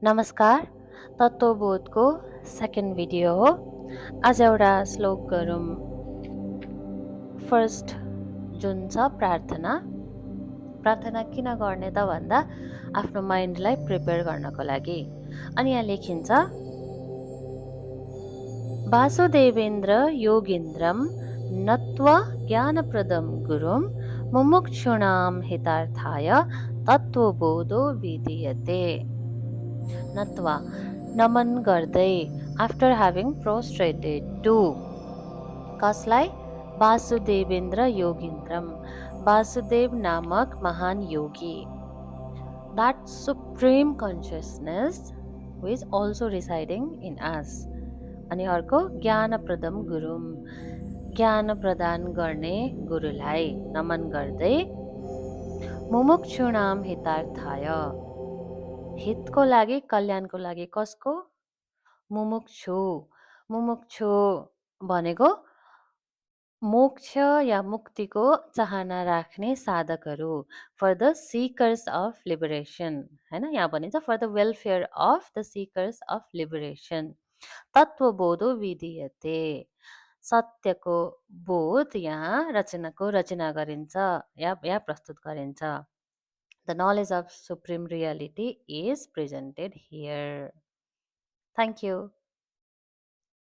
नमस्कार, तत्त्वबोधको second video हो। आज एउटा श्लोक गरौँ। फर्स्ट जुन छ प्रार्थना। प्रार्थना किन गर्ने त भन्दा आफ्नो माइन्डलाई प्रिपेयर गर्नको लागि। अनि यहाँ लेखिन्छ, वासुदेवेन्द्र योगीन्द्रम नत्वा ज्ञानप्रदम गुरुम मुमुक्षुणाम हितार्थाय तत्त्वबोधो विधीयते। नत्वा नमन गर्दै, आफ्टर ह्याभिङ प्रोस्ट्रेटेड टु कसलाई? वासुदेवेन्द्र योगीन्द्रम, वासुदेव नामक महान योगी, that supreme consciousness who is also residing in us. अनि अर्को ज्ञानप्रदम गुरुम, ज्ञान प्रदान गर्ने गुरुलाई नमन गर्दै, मुमुक्षुणाम हितार्थाय, हितको लागि, कल्याणको लागि। कसको? मुमुक्षु। मुमुक्षु भनेको मोक्ष या मुक्तिको चाहना राख्ने साधकहरू, for the seekers of liberation, हैन? यहाँ भनिन्छ for the welfare of the seekers of liberation. तत्त्वबोधो विधीयते, सत्यको बोध यहाँ रचना गरिन्छ या प्रस्तुत गरिन्छ। The knowledge of supreme reality is presented here. Thank you.